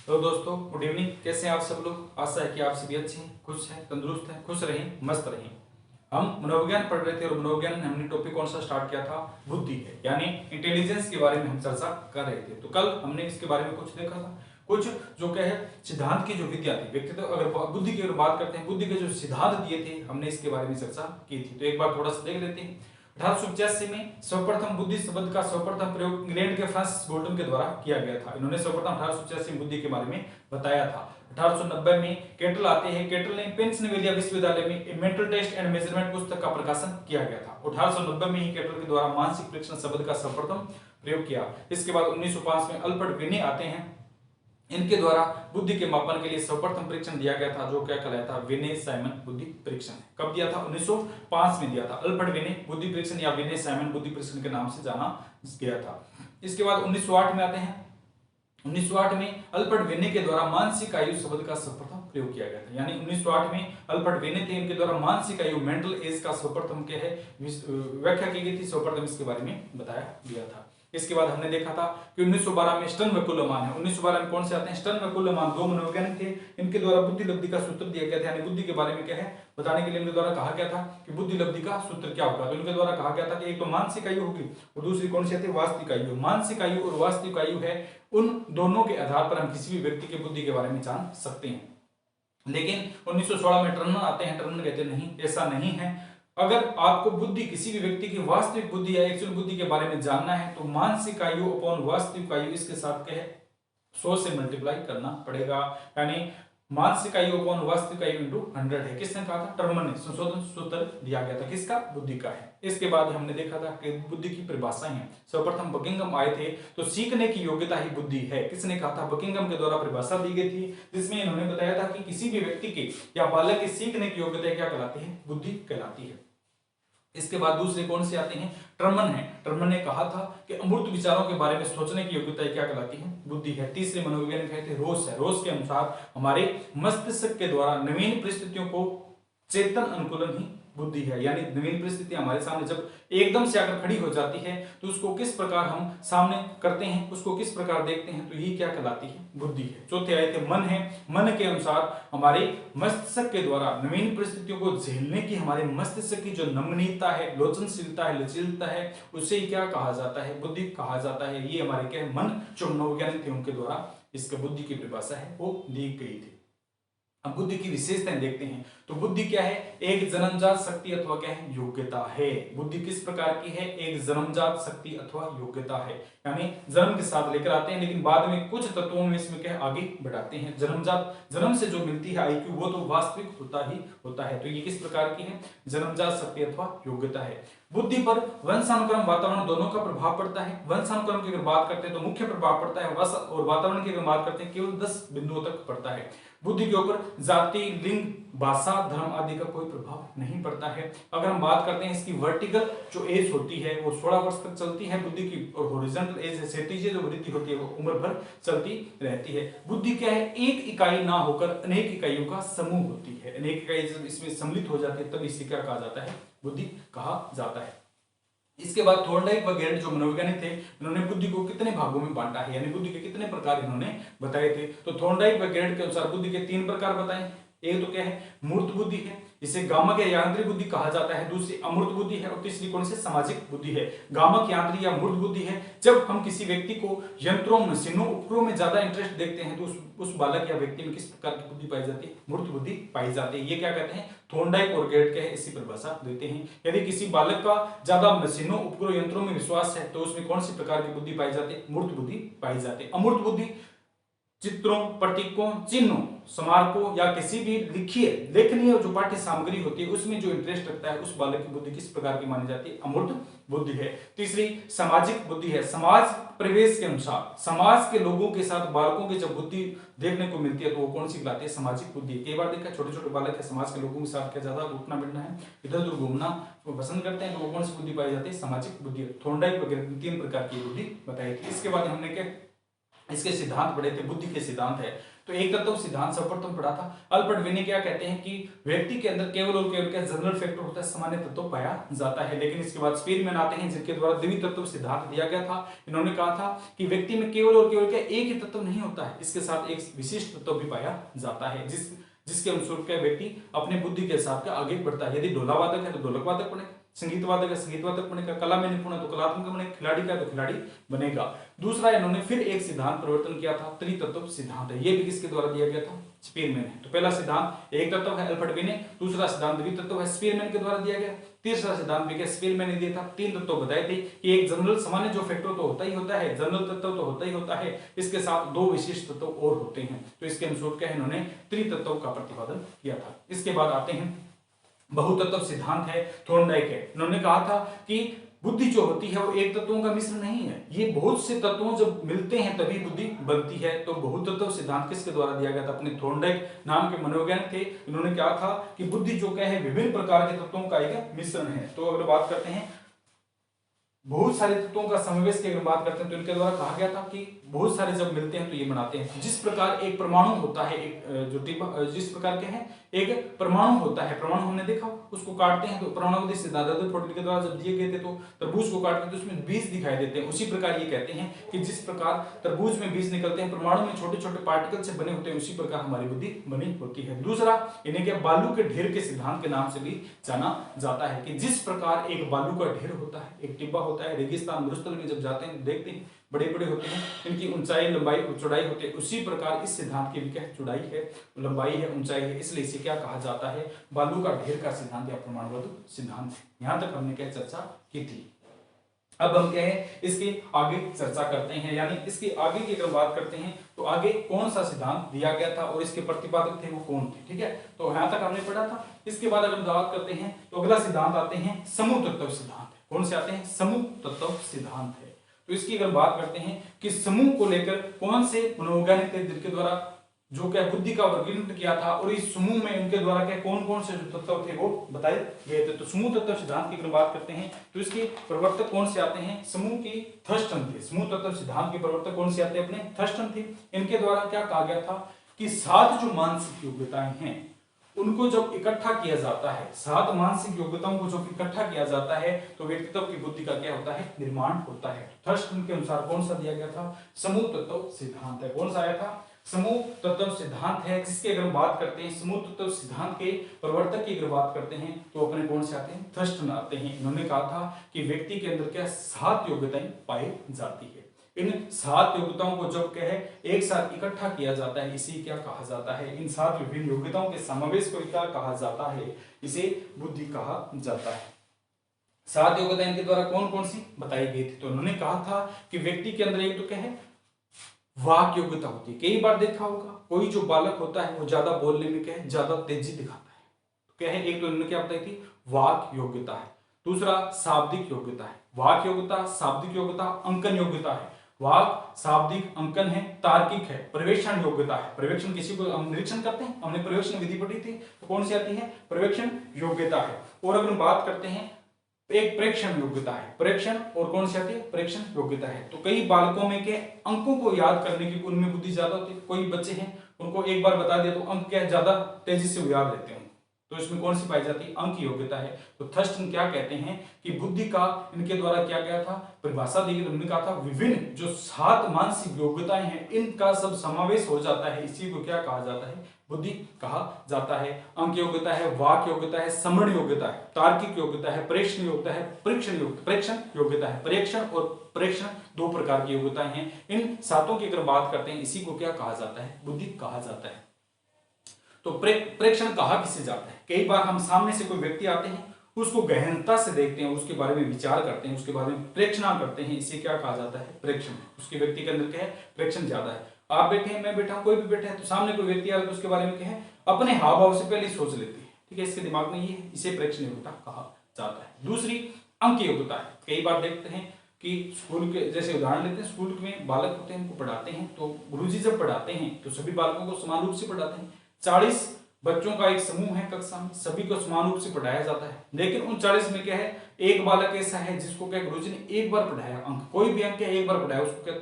तो दोस्तों good evening. कैसे हैं आप सब लोग? आशा है कि आप सभी अच्छे हैं, खुश हैं, तंदुरुस्त हैं, खुश रहें, मस्त रहें। हम मनोविज्ञान पढ़ रहे थे और मनोविज्ञान में हमने टॉपिक कौन सा स्टार्ट किया था? बुद्धि है, यानी इंटेलिजेंस के बारे में हम चर्चा कर रहे थे। तो कल हमने इसके बारे में कुछ देखा था, कुछ जो क्या है सिद्धांत की जो विद्या थी, व्यक्तित्व अगर बुद्धि की अगर बात करते हैं, बुद्धि के जो सिद्धांत दिए थे हमने इसके बारे में चर्चा की थी। तो एक बार थोड़ा सा देख लेते हैं। 1885 में सर्वप्रथम बुद्धि शब्द का सर्वप्रथम प्रयोग इंग्लैंड के फ्रांसिस गोल्टन के द्वारा किया गया था। इन्होंने सर्वप्रथम 1885 में बुद्धि के बारे में बताया था। 1890 में केटल आते हैं। केटल ने पेंसिल्वेनिया विश्वविद्यालय में मेंटल टेस्ट एंड मेजरमेंट पुस्तक का प्रकाशन किया गया था। 1890 में ही केटल के द्वारा मानसिक परीक्षण शब्द का सर्वप्रथम प्रयोग किया। इसके बाद 1905 में अल्फ्रेड विने आते हैं। इनके द्वारा बुद्धि के मापन के लिए सर्वप्रथम परीक्षण दिया गया था, जो क्या कहलाया था? विने साइमन बुद्धि परीक्षण। कब दिया था? 1905 में दिया था। अल्फ्रेड विने बुद्धि परीक्षण या विने साइमन बुद्धि परीक्षण के नाम से जाना गया था। इसके बाद 1908 में आते हैं। 1908 में अल्फ्रेड विने के द्वारा मानसिक आयु शब्द का सर्वप्रथम प्रयोग किया गया था। यानी 1908 में अल्फ्रेड विने थे, इनके द्वारा मानसिक आयु मेंटल एज का सर्वप्रथम क्या है व्याख्या की गई थी, सर्वप्रथम इसके बारे में बताया गया था। इसके बाद हमने देखा था कि 1912 में स्टर्न व कुलेमान है। 1912 में कौन से आते हैं? स्टर्न व कुलेमान दो मनोवैज्ञानिक थे। इनके द्वारा बुद्धि लब्धि का सूत्र दिया गया था, यानी बुद्धि के बारे में क्या है बताने के लिए इनके द्वारा कहा गया था कि बुद्धि लब्धि का सूत्र क्या होगा। तो इनके द्वारा कहा गया था कि एक तो मानसिक आयु होगी और दूसरी कौन सी आती है? वास्तविक आयु। मानसिक आयु और वास्तविक आयु है, उन दोनों के आधार पर हम किसी भी व्यक्ति की बुद्धि के बारे में जान सकते हैं। लेकिन 1916 में टर्नर आते हैं। टर्नर कहते नहीं, ऐसा नहीं है। अगर आपको बुद्धि किसी भी व्यक्ति की वास्तविक बुद्धि या एक्चुअल बुद्धि के बारे में जानना है तो मानसिक आयु अपॉन वास्तविक आयु इसके साथ क्या है 100 से मल्टीप्लाई करना पड़ेगा। यानी मानसिक आयु अपॉन वास्तविक आयु इंटू 100 है। किसने कहा था? टर्मन ने संशोधन सूत्र दिया गया था। किसका? बुद्धि का है। इसके बाद हमने देखा था कि बुद्धि की परिभाषाएं हैं। सर्वप्रथम बकिंगम आए थे, तो सीखने की योग्यता ही बुद्धि है। किसने कहा था? बकिंगम के द्वारा परिभाषा दी गई थी, जिसमें इन्होंने बताया था कि किसी भी व्यक्ति के या बालक की सीखने की योग्यता क्या कहलाती है? बुद्धि कहलाती है। इसके बाद दूसरे कौन से आते हैं? टर्मन है। टर्मन ने कहा था कि अमूर्त विचारों के बारे में सोचने की योग्यता क्या कहलाती है? बुद्धि है। तीसरे मनोवैज्ञानिक थे रोस है। रोस के अनुसार हमारे मस्तिष्क के द्वारा नवीन परिस्थितियों को चेतन अनुकूलन ही बुद्धि है। यानी नवीन परिस्थिति हमारे सामने जब एकदम से आकर खड़ी हो जाती है तो उसको किस प्रकार हम सामने करते हैं, उसको किस प्रकार देखते हैं, तो ये क्या कहलाती है? बुद्धि है। चौथे आए थे मन है। मन के अनुसार हमारे मस्तिष्क के द्वारा नवीन परिस्थितियों को झेलने की हमारे मस्तिष्क की जो नमनीयता है, लोचनशीलता है, लचीलता है, उसे क्या कहा जाता है? बुद्धि कहा जाता है। ये हमारे क्या है? मन जो मनोवैज्ञानिक थे उनके द्वारा इसके बुद्धि की परिभाषा है वो दी गई थी। अब बुद्धि की विशेषताएं देखते हैं। तो बुद्धि क्या है? एक जन्मजात शक्ति अथवा क्या है? योग्यता है। बुद्धि किस प्रकार की है? एक जन्मजात शक्ति अथवा योग्यता है। यानी जन्म के साथ लेकर आते हैं, लेकिन बाद में कुछ तत्वों में इसमें क्या है आगे बढ़ाते हैं। जन्मजात जन्म से जो मिलती है आईक्यू वो तो वास्तविक होता ही होता है। तो ये किस प्रकार की है? जन्मजात शक्ति अथवा योग्यता है। बुद्धि पर वंशानुक्रम वातावरण दोनों का प्रभाव पड़ता है। वंशानुक्रम की अगर बात करते हैं तो मुख्य प्रभाव पड़ता है, और वातावरण की अगर बात करते हैं केवल 10 बिंदुओं तक पड़ता है। बुद्धि के ऊपर जाति, लिंग, भाषा, धर्म आदि का कोई प्रभाव नहीं पड़ता है। अगर हम बात करते हैं इसकी वर्टिकल जो एज होती है वो 16 वर्ष तक चलती है बुद्धि की, और हॉरिजॉन्टल एज है क्षैतिज जो वृद्धि होती है वो उम्र भर चलती रहती है। बुद्धि क्या है? एक इकाई ना होकर अनेक इकाइयों का समूह होती है। अनेक इकाई जब इसमें सम्मिलित हो जाती है तब इसे क्या कहा जाता है? बुद्धि कहा जाता है। इसके बाद थॉर्नडाइक व गेरट जो मनोवैज्ञानिक थे, उन्होंने बुद्धि को कितने भागों में बांटा है, यानी बुद्धि के कितने प्रकार इन्होंने बताए थे। तो थॉर्नडाइक व गेरट के अनुसार बुद्धि के 3 प्रकार बताए। एक तो क्या है? मूर्त बुद्धि है, इसे गामक या यांत्रिक बुद्धि कहा जाता है। दूसरी अमूर्त बुद्धि है और तीसरी कौन सी? सामाजिक बुद्धि है। गामक, यांत्रिक या मूर्त बुद्धि है जब हम किसी व्यक्ति को यंत्रों, मशीनों, उपकरणों में ज्यादा इंटरेस्ट देखते हैं तो उस बालक या व्यक्ति में किस प्रकार की बुद्धि पाई जाती है? मूर्त बुद्धि पाई जाती है। ये क्या कहते हैं? थॉर्नडाइक और गेरट के इसी परिभाषा देते हैं। यदि किसी बालक का ज्यादा मशीनों, उपकरणों, यंत्रों में विश्वास है तो उसमें कौन सी प्रकार की बुद्धि पाई जाती है? मूर्त बुद्धि पाई जाती है। अमूर्त बुद्धि चित्रों, प्रतीकों, चिन्हों, स्मारकों या किसी भी लिखिए लेखनीय जो पाठ्य सामग्री होती है उसमें जो इंटरेस्ट रखता है उस बालक की बुद्धि किस प्रकार की मानी जाती है? अमूर्त बुद्धि है। तीसरी सामाजिक बुद्धि है। समाज परिवेश के अनुसार समाज के लोगों के साथ बालकों की जब बुद्धि देखने को मिलती है तो वो कौन सी कहलाती है? सामाजिक बुद्धि। कई बार देखा छोटे छोटे बालक है समाज के लोगों के साथ क्या ज्यादा उठना बैठना है, इधर उधर घूमना पसंद करते हैं, तो वो कौन सी बुद्धि पाई जाती है? सामाजिक बुद्धि। थॉर्नडाइक वगैरह 3 प्रकार की बुद्धि बताई थी। इसके बाद हमने क्या इसके सिद्धांत पढ़े थे, बुद्धि के सिद्धांत है। तो एक तत्व सिद्धांत सर्वप्रथम पढ़ा था। अल्बर्ट विने क्या कहते हैं कि व्यक्ति के अंदर केवल और केवल क्या जनरल फैक्टर होता है, सामान्य तत्व पाया जाता है। लेकिन इसके बाद स्पीरमैन आते हैं जिनके द्वारा द्वितीय तत्व सिद्धांत दिया गया था। इन्होंने कहा था कि व्यक्ति में केवल और केवल क्या एक ही तत्व नहीं होता है, इसके साथ एक विशिष्ट तत्व भी पाया जाता है जिसके अनुसार क्या व्यक्ति अपने बुद्धि के हिसाब से आगे बढ़ता है। यदि ढोलावादक है तो ढोलकवादक बनेगा, संगीतवादक है संगीतवादक बनेगा, कला में निपुण है तो कलात्मक बनेगा, खिलाड़ी का तो खिलाड़ी बनेगा। दूसरा इन्होंने फिर एक सिद्धांत परिवर्तन किया था, त्रितत्व सिद्धांत है। ये भी किसके द्वारा दिया गया था, स्पीरमैन है। तो पहला सिद्धांत एक तत्व है अल्बर्ट विने, दूसरा सिद्धांत द्वितत्व है स्पीरमैन के द्वारा दिया गया, तीसरा सिद्धांत भी स्पीरमैन ने दिया था। तीन तत्व बताए थे कि एक जनरल सामान्य जो फैक्टर तो होता ही होता है, जनरल तत्व तो होता ही होता है, इसके साथ दो विशिष्ट तत्व और होते हैं। तो इसके अनुसार क्या इन्होंने त्रितत्व का प्रतिपादन किया था। इसके बाद आते हैं बहुतत्व सिद्धांत है, थॉर्नडाइक है। इन्होंने कहा था कि बुद्धि जो होती है वो एक तत्वों का मिश्रण नहीं है, ये बहुत से तत्वों जब मिलते हैं तभी बुद्धि बनती है। तो बहुतत्व सिद्धांत किसके द्वारा दिया गया था, अपने थॉर्नडाइक नाम के मनोवैज्ञानिक थे। इन्होंने क्या था कि बुद्धि जो क्या है विभिन्न प्रकार के तत्वों का एक मिश्रण है। तो अगर बात करते हैं बहुत सारे तत्वों का समावेश की अगर बात करते हैं तो इनके द्वारा कहा गया था कि बहुत सारे जब मिलते हैं तो ये बनाते हैं। जिस प्रकार एक परमाणु होता है, एक जो जिस प्रकार के हैं एक परमाणु होता है, परमाणु हमने देखा उसको काटते हैं तो परमाणु सिद्धांत के द्वारा जब दिए गए थे तो तरबूज को काटते तो उसमें बीज दिखाई देते हैं। उसी प्रकार ये कहते हैं कि जिस प्रकार तरबूज में बीज निकलते हैं, परमाणु में छोटे छोटे पार्टिकल से बने होते हैं, उसी प्रकार हमारी बुद्धि बनी होती है। दूसरा इन्हें क्या बालू के ढेर के सिद्धांत के नाम से भी जाना जाता है कि जिस प्रकार एक बालू का ढेर होता है, एक टिब्बा होता है, रेगिस्तान मरुस्थल में जब जाते हैं देखते हैं बड़े बड़े होते हैं, इनकी ऊंचाई लंबाई चौड़ाई होती है। उसी प्रकार इस सिद्धांत की भी क्या चौड़ाई है, लंबाई है, ऊंचाई है, इसलिए इसे क्या कहा जाता है, बालू का ढेर का सिद्धांत या परमाणुवाद सिद्धांत है। यहां तक हमने क्या चर्चा की थी। अब हम क्या है इसके आगे चर्चा करते हैं, यानी इसके आगे की अगर बात करते हैं तो आगे कौन सा सिद्धांत दिया गया था और इसके प्रतिपादक थे वो कौन थे। ठीक है, तो यहां तक हमने पढ़ा था। इसके बाद अगर बात करते हैं तो अगला सिद्धांत आते हैं समूह तत्व सिद्धांत। कौन से आते हैं, समूह तत्व सिद्धांत है। तो इसकी अगर बात करते हैं कि समूह को लेकर कौन से मनोवैज्ञानिक थे जिनके द्वारा जो क्या बुद्धि का वर्गीकरण किया था और इस समूह में उनके द्वारा क्या कौन कौन से जो तत्व थे वो बताए गए थे। तो समूह तत्व सिद्धांत की अगर बात करते हैं तो इसके प्रवर्तक कौन से आते हैं, समूह की थर्स्टन थे। समूह तत्व सिद्धांत के प्रवर्तक कौन से आते हैं, अपने थर्स्टन थे। इनके द्वारा क्या कहा गया था कि 7 जो मानसिक योग्यताएं हैं उनको जब इकट्ठा किया जाता है, 7 मानसिक योग्यताओं को जब इकट्ठा किया जाता है तो व्यक्तित्व की बुद्धि का क्या होता है, निर्माण होता है। थर्स्टन के अनुसार कौन सा दिया गया था, समूह तत्व सिद्धांत है। कौन सा आया था, समूह तत्व सिद्धांत है। जिसकी अगर बात करते हैं समूह तत्व सिद्धांत के प्रवर्तक की अगर बात करते हैं तो अपने कौन से आते हैं, थर्स्टन आते हैं। इन्होंने कहा था कि व्यक्ति के अंदर क्या 7 योग्यताएं पाई जाती है। इन 7 योग्यताओं को जब क्या है एक साथ इकट्ठा किया जाता है, इसे क्या कहा जाता है, इन 7 विभिन्न योग्यताओं के समावेश को क्या कहा जाता है, इसे बुद्धि कहा जाता है। 7 योग्यताएं इनके द्वारा कौन कौन सी बताई गई थी। तो उन्होंने कहा था कि व्यक्ति के अंदर एक तो क्या है वाक योग्यता होती है। कई बार देखा होगा कोई जो बालक होता है वो ज्यादा बोलने में क्या है ज्यादा तेजी दिखाता है। तो क्या है, एक तो इन्होंने क्या बताई थी, वाक योग्यता है। दूसरा शाब्दिक योग्यता है, वाक योग्यता, शाब्दिक योग्यता, अंकन योग्यता है। वाक, शाब्दिक, अंकन है, तार्किक है, पर्यवेक्षण योग्यता है। पर्यवेक्षण किसी को हम निरीक्षण करते हैं, हमने पर्यवेक्षण विधि पढ़ी थी, तो कौन सी आती है, पर्यवेक्षण योग्यता है। और अगर हम बात करते हैं एक प्रेक्षण योग्यता है, प्रेक्षण, और कौन सी आती है, प्रेक्षण योग्यता है। तो कई बालकों में के अंकों को याद करने की उनमें बुद्धि ज्यादा होती है। कोई बच्चे हैं उनको एक बार बता दिया तो अंक क्या ज्यादा तेजी से याद रहते हैं, तो इसमें कौन सी पाई जाती है, अंक योग्यता है। तो थर्स्टन क्या कहते हैं कि बुद्धि का इनके द्वारा किया गया था परिभाषा दी गई। उन्होंने कहा था विभिन्न जो 7 मानसिक योग्यताएं हैं इनका सब समावेश हो जाता है, इसी को क्या कहा जाता है, बुद्धि कहा जाता है। अंक योग्यता है, वाक योग्यता है, स्मरण योग्यता है, तार्किक योग्यता है, प्रेक्षण योग्यता है, प्रेक्षण योग्यता है। प्रेक्षण और प्रेक्षण 2 प्रकार की योग्यताएं हैं। इन 7 की अगर बात करते हैं इसी को क्या कहा जाता है, बुद्धि कहा जाता है। तो प्रेक्षण कहा किसे जाता है, कई बार हम सामने से कोई व्यक्ति आते हैं उसको गहनता से देखते हैं, उसके बारे में विचार करते हैं, उसके बारे में प्रेक्षणा करते हैं, इसे क्या कहा जाता है, प्रेक्षण। उसके व्यक्ति के अंदर क्या है, प्रेक्षण ज्यादा है। आप बैठे हैं, मैं बैठा हूं, कोई भी बैठा है, तो सामने कोई व्यक्ति आए तो उसके बारे में क्या है, अपने हाव भाव से पहले सोच लेते हैं। ठीक है, इसके दिमाग में ये है, इसे प्रेक्षण योग्यता कहा जाता है। दूसरी अंक योग्यता है। कई बार देखते हैं कि स्कूल के जैसे उदाहरण लेते हैं, स्कूल में बालक होते हैं उनको पढ़ाते हैं, तो गुरुजी जब पढ़ाते हैं तो सभी बालकों को समान रूप से पढ़ाते हैं। 40 बच्चों का एक समूह है कक्षा में, सभी को समान रूप से पढ़ाया जाता है, लेकिन उन 40 में क्या है, एक बालक ऐसा है जिसको क्या गुरुजी ने एक बार पढ़ाया अंक, कोई भी अंक एक बार पढ़ाया उसको क्या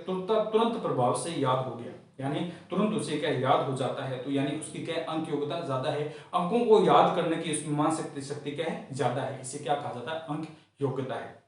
तुरंत प्रभाव से याद हो गया, यानी तुरंत उसे क्या याद हो जाता है, तो यानी उसकी क्या अंक योग्यता ज्यादा है, अंकों को याद करने की उसमें मान शक्ति क्या है, ज्यादा है, इसे क्या कहा जाता है, अंक योग्यता है।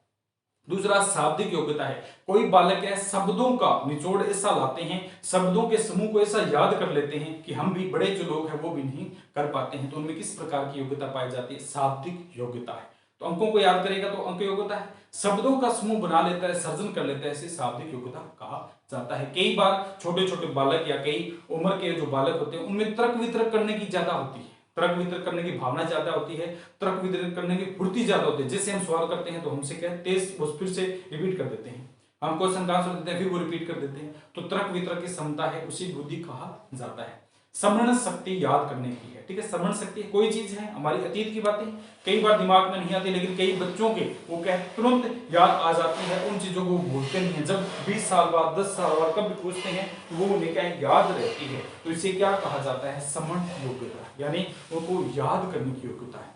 दूसरा शाब्दिक योग्यता है, कोई बालक है शब्दों का निचोड़ ऐसा लाते हैं, शब्दों के समूह को ऐसा याद कर लेते हैं कि हम भी, बड़े जो लोग हैं वो भी नहीं कर पाते हैं, तो उनमें किस प्रकार की योग्यता पाई जाती है, शाब्दिक योग्यता है। तो अंकों को याद करेगा तो अंक योग्यता है, शब्दों का समूह बना लेता है, सर्जन कर लेता है, इसे शाब्दिक योग्यता कहा जाता है। कई बार छोटे छोटे बालक या कई उम्र के जो बालक होते हैं उनमें तर्क वितर्क करने की ज्यादा होती है, तर्क वितर्क करने की भावना ज्यादा होती है, तर्क वितर्क करने की फुर्ती ज्यादा होती है, जैसे हम सवाल करते हैं तो हमसे क्या तेज वो फिर से रिपीट कर देते हैं, हम क्वेश्चन का आंसर देते हैं फिर वो रिपीट कर देते हैं, तो तर्क वितर्क की क्षमता है उसी बुद्धि कहा जाता है। स्मरण शक्ति याद करने की है, ठीक है, स्मरण शक्ति कोई चीज है हमारी अतीत की बातें कई बार दिमाग में नहीं आती, लेकिन कई बच्चों के वो क्या तुरंत याद आ जाती है, उन चीजों को भूलते नहीं है, जब 20 साल बाद 10 साल बाद कब पूछते हैं तो वो उन्हें क्या याद रहती है, तो इसे क्या कहा जाता है, स्मरण योग्यता, यानी उनको याद करने की योग्यता है,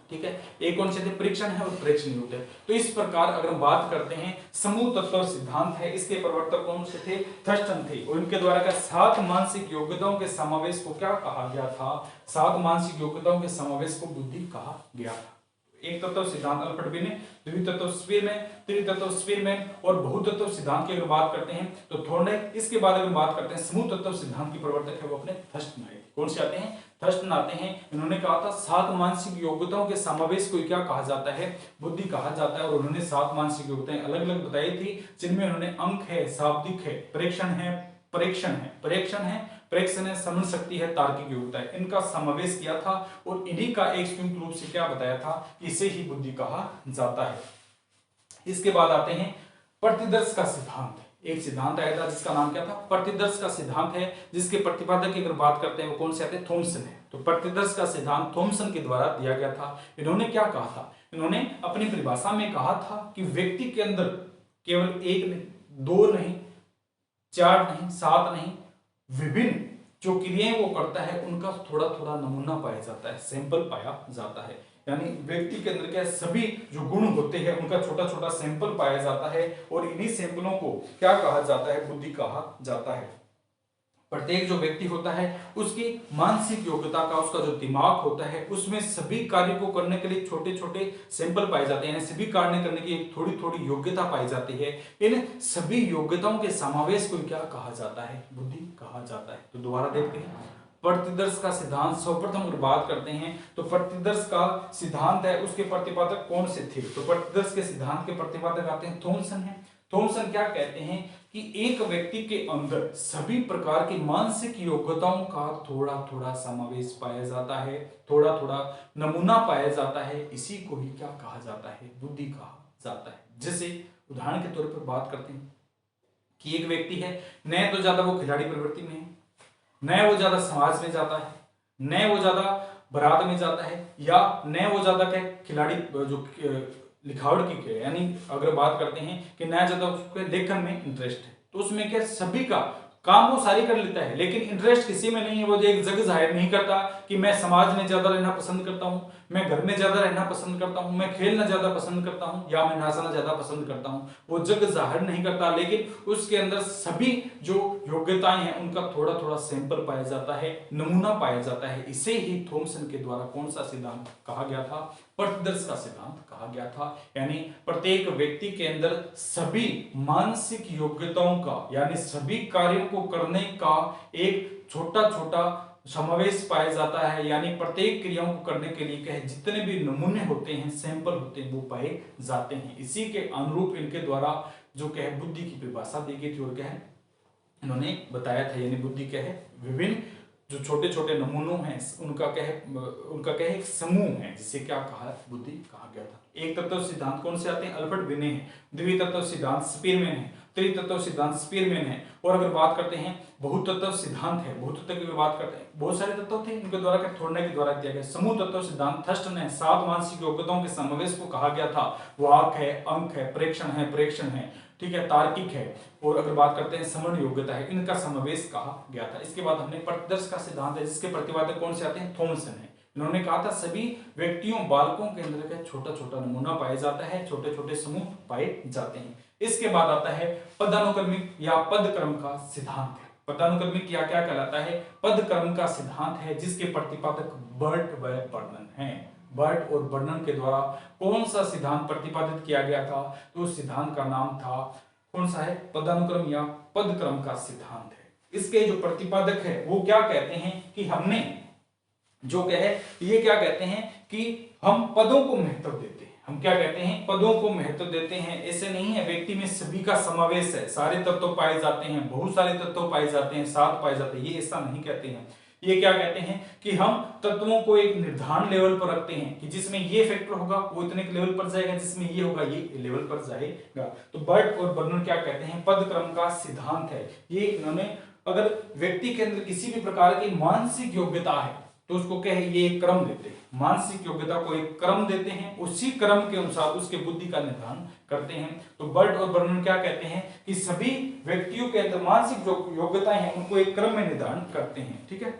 ठीक है। एक कौन से थे, परीक्षण है और प्रेक्षण होते हैं। तो इस प्रकार अगर हम बात करते हैं समूह तत्व सिद्धांत है, इसके प्रवर्तक कौन से थे, थर्स्टन थे, और इनके द्वारा का 7 मानसिक योग्यताओं के समावेश को क्या कहा गया था, 7 मानसिक योग्यताओं के समावेश को बुद्धि कहा गया था। एक तत्व सिद्धांत अल्फ्रेड बिने, द्वितत्व स्पीरमैन, त्रितत्व स्पीरमैन और बहुतत्व सिद्धांत की अगर बात करते हैं तो थॉर्नडाइक, इसके बाद अगर बात करते हैं समूह तत्व सिद्धांत की प्रवर्तक है वो अपने थर्स्टन आए। कौन से आते हैं, थर्स्टन आते हैं। इन्होंने कहा था 7 मानसिक योग्यताओं के समावेश को क्या कहा जाता है, बुद्धि कहा जाता है, और उन्होंने 7 मानसिक योग्यताएं अलग अलग बताई थी, जिनमें उन्होंने अंक है, शाब्दिक है, प्रेक्षण है, प्रेक्षण है, समझ शक्ति है, तार्किक योग्यता है, इनका समावेश किया था, और इन्हीं का एक संयुक्त रूप से क्या बताया था, इसे ही बुद्धि कहा जाता है। इसके बाद आते हैं प्रतिदर्श का सिद्धांत। एक सिद्धांत आया था जिसका नाम क्या था, प्रतिदर्श का सिद्धांत है, जिसके प्रतिपादक की अगर बात करते हैं वो कौन से आते हैं, थॉमसन है। तो प्रतिदर्श का सिद्धांत थॉमसन के द्वारा दिया गया था। इन्होंने क्या कहा था, इन्होंने अपनी परिभाषा में कहा था कि व्यक्ति के अंदर केवल एक नहीं, 2 नहीं, 4 नहीं, 7 नहीं, विभिन्न जो क्रियाएं वो करता है उनका थोड़ा थोड़ा नमूना पाया जाता है, सैंपल पाया जाता है, यानी व्यक्ति के अंदर क्या सभी जो गुण होते हैं उनका छोटा छोटा सैंपल पाया जाता है, और इन्हीं सैंपलों को क्या कहा जाता है, बुद्धि कहा जाता है। प्रत्येक जो व्यक्ति होता है उसकी मानसिक योग्यता का, उसका जो दिमाग होता है उसमें सभी कार्य को करने के लिए छोटे छोटे सैंपल पाए जाते हैं, यानी सभी कार्य करने की एक थोड़ी थोड़ी योग्यता पाई जाती है। इन सभी योग्यताओं के समावेश को क्या कहा जाता है, बुद्धि कहा जाता है। तो दोबारा देखते हैं प्रतिदर्श का सिद्धांत। सर्वप्रथम अगर बात करते हैं तो प्रतिदर्श का सिद्धांत है, उसके प्रतिपादक कौन से थे, तो प्रतिदर्श के सिद्धांत के प्रतिपादक आते हैं थॉमसन है। थॉमसन क्या कहते हैं कि एक व्यक्ति के अंदर सभी प्रकार की मानसिक योग्यताओं का थोड़ा थोड़ा समावेश पाया जाता है, थोड़ा थोड़ा नमूना पाया जाता है, इसी को ही क्या कहा जाता है, बुद्धि कहा जाता है। जैसे उदाहरण के तौर पर बात करते हैं कि एक व्यक्ति है, न तो ज्यादा वो खिलाड़ी प्रवृत्ति में है, न वो ज्यादा समाज में जाता है, न वो ज्यादा बारात में जाता है, या न वो ज्यादा क्या खिलाड़ी जो लिखावट की, यानी अगर बात करते हैं कि नया ज्यादा उसके लेखन में इंटरेस्ट है, तो उसमें क्या सभी का काम वो सारी कर लेता है, लेकिन इंटरेस्ट किसी में नहीं है, वो जो एक जग जाहिर नहीं करता कि मैं समाज में ज्यादा रहना पसंद करता हूं, मैं घर में ज्यादा रहना पसंद करता हूं, मैं खेलना ज्यादा पसंद करता हूं, या मैं नाचना ज्यादा पसंद करता हूं, वो जग जाहिर नहीं करता, लेकिन उसके अंदर सभी जो योग्यताएं हैं उनका थोड़ा थोड़ा सैंपल पाया जाता है, नमूना पाया जाता है। इसे ही थॉमसन के द्वारा कौन सा सिद्धांत कहा गया था, प्रतिदर्श का सिद्धांत कहा गया था। यानी प्रत्येक व्यक्ति के अंदर सभी मानसिक योग्यताओं का, यानी सभी कार्यों को करने का एक छोटा छोटा समावेश पाया जाता है, यानी प्रत्येक क्रियाओं को करने के लिए कहे जितने भी नमूने होते हैं, सैंपल होते हैं, वो पाए जाते हैं। इसी के अनुरूप इनके द्वारा जो कहे बुद्धि की परिभाषा दी गई थी, और क्या है इन्होंने बताया था, यानी बुद्धि क्या है, विभिन्न जो छोटे छोटे नमूनों हैं उनका क्या है एक समूह है, जिसे क्या कहा, बुद्धि कहा गया था। एक तत्व सिद्धांत कौन से आते हैं, अल्फ्रेड बिने है। द्वितत्व सिद्धांत स्पीरमैन है। त्रितत्व सिद्धांत स्पीरमैन है। और अगर बात करते हैं बहुतत्व सिद्धांत है, बहुतत्व की बात करते हैं, बहुत सारे तत्व थे इनके द्वारा थोड़ने के द्वारा दिया गया। समूह तत्व सिद्धांत थर्स्टन है, 7 मानसिक योग्यताओं के समावेश को कहा गया था। वाक है, अंक है, प्रेक्षण है, ठीक है, तार्किक है, और अगर बात करते हैं समरण योग्यता है, इनका समावेश कहा गया था। इसके बाद हमने प्रतिदर्श का सिद्धांत है, जिसके प्रतिपादक कौन से आते हैं, थॉमसन है। इन्होंने कहा था सभी व्यक्तियों बालकों के अंदर का छोटा छोटा नमूना पाया जाता है, छोटे छोटे समूह पाए जाते हैं। इसके बाद आता है पदानुक्रमिक या पदक्रम का सिद्धांत है। पदानुक्रमिक या क्या कहलाता है, पदक्रम का सिद्धांत है, जिसके प्रतिपादक बर्ट व बर्नन हैं। बर्ट और बर्नन के द्वारा कौन सा सिद्धांत प्रतिपादित किया गया था, तो उस सिद्धांत का नाम था कौन सा है, पदानुक्रम या पदक्रम का सिद्धांत है। इसके जो प्रतिपादक है वो क्या कहते हैं कि हमने जो कहे, ये क्या कहते हैं कि हम पदों को महत्व देते हैं। हम क्या कहते हैं, पदों को महत्व देते हैं। ऐसे नहीं है व्यक्ति में सभी का समावेश है, सारे तत्व पाए जाते हैं, बहुत सारे तत्व पाए जाते हैं, सात पाए जाते हैं, ये ऐसा नहीं कहते हैं। ये क्या कहते हैं कि हम तत्वों को एक निर्धारण लेवल पर रखते हैं कि जिसमें ये फैक्टर होगा वो इतने के लेवल पर जाएगा, जिसमें ये होगा ये लेवल पर जाएगा। तो बर्ट और बर्नर क्या कहते हैं, पदक्रम का सिद्धांत है। ये इन्होंने अगर व्यक्ति के अंदर किसी भी प्रकार की मानसिक योग्यता है तो उसको क्या है, ये एक क्रम देते हैं, मानसिक योग्यता को एक क्रम देते हैं, उसी क्रम के अनुसार उसके बुद्धि का निर्धारण करते हैं। तो बर्ट और बर्नर क्या कहते हैं कि सभी व्यक्तियों के अंदर मानसिक जो योग्यताएं हैं उनको एक क्रम में निर्धारण करते हैं। ठीक है,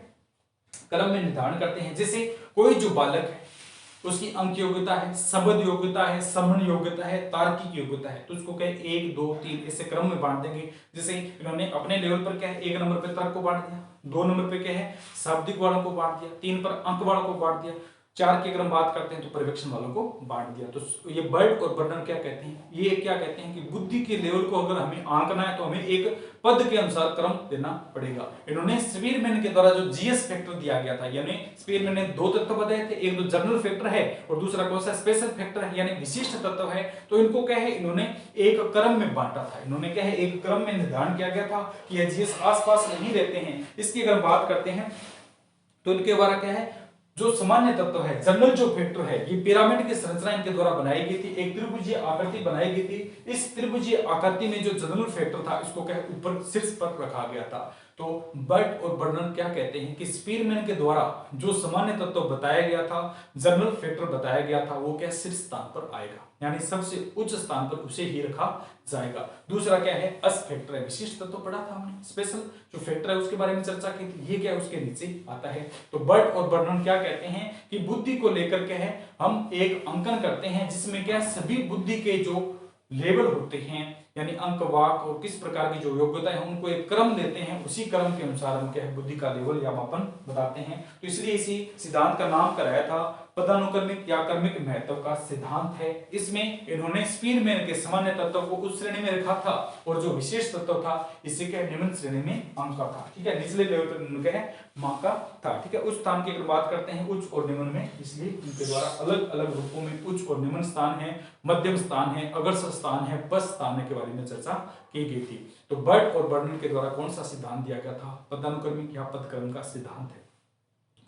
क्रम में निर्धारण करते हैं। जैसे कोई जो बालक है उसकी अंक योग्यता है, शब्द योग्यता है, समन योग्यता है, तार्किक योग्यता है, तो उसको कहे 1 2 3 ऐसे क्रम में बांट देंगे। जैसे इन्होंने अपने लेवल पर क्या है, 1 नंबर पे तर्क को बांट दिया, 2 नंबर पे क्या है शाब्दिक वालों को बांट दिया, 3 पर अंक वालों को बांट दिया, 4 की अगर हम बात करते हैं तो पर्यवेक्षण वालों को बांट दिया। तो ये बर्ट और बर्नर क्या कहते हैं, ये क्या कहते हैं कि बुद्धि के लेवल को अगर हमें आंकना है तो हमें एक पद के अनुसार क्रम देना पड़ेगा। इन्होंने स्पीरमैन के द्वारा जो जीएस फैक्टर दिया गया था, यानी स्पीरमैन ने 2 तत्व बताए थे, एक तो जनरल फैक्टर है और दूसरा कौन सा स्पेशल फैक्टर है यानी विशिष्ट तत्व है। तो इनको क्या है, इन्होंने एक क्रम में बांटा था। इन्होंने क्या है, एक क्रम में निर्धारण किया गया था कि यह जीएस आसपास नहीं रहते हैं। इसकी अगर बात करते हैं तो इनके द्वारा क्या है, जो सामान्य तत्व है, जनरल जो फैक्टर है, ये पिरामिड की संरचना इनके द्वारा बनाई गई थी, एक त्रिभुजीय आकृति बनाई गई थी। इस त्रिभुजीय आकृति में जो जनरल फैक्टर था इसको क्या ऊपर शीर्ष पर रखा गया था। तो बर्ट और बर्नर क्या कहते हैं कि स्पीरमैन के द्वारा जो सामान्य तत्व बताया गया था, जनरल फैक्टर बताया गया था, वो क्या शीर्ष स्थान पर आएगा, यानी सबसे उच्च स्थान पर उसे ही रखा जाएगा। दूसरा क्या है, अस फैक्टर है, विशिष्ट तत्व पढ़ा था हमने, स्पेशल जो फैक्टर है उसके बारे में चर्चा की थी, ये क्या उसके नीचे आता है। तो बर्ट और बर्नर क्या कहते हैं कि बुद्धि को लेकर के है हम एक अंकन करते हैं जिसमें क्या सभी बुद्धि के जो लेवल होते हैं, यानी अंक वाक और किस प्रकार की जो योग्यता है उनको एक क्रम देते हैं, उसी क्रम के अनुसार हम क्या है बुद्धि का लेवल या मापन बताते हैं। तो इसलिए इसी सिद्धांत का नाम कराया था पदानुक्रमिक या क्रमिक महत्व का सिद्धांत है। इसमें इन्होंने स्पीरमैन के सामान्य तत्व को उस श्रेणी में रखा था और जो विशेष तत्व था इसे क्या निम्न श्रेणी में आंका था। ठीक है, निचले लेवल पर इन्होंने क्या है माका था। ठीक है, उच्च स्थान की अगर बात करते हैं उच्च और निम्न में, इसलिए इनके द्वारा अलग अलग रूपों में उच्च और निम्न स्थान है, मध्यम स्थान है, अग्रसर स्थान है, पश्च स्थान है के बारे में चर्चा की गई थी। तो बर्ट और बर्नर के द्वारा कौन सा सिद्धांत दिया गया था, पदानुक्रमिक या पदक्रम का सिद्धांत है।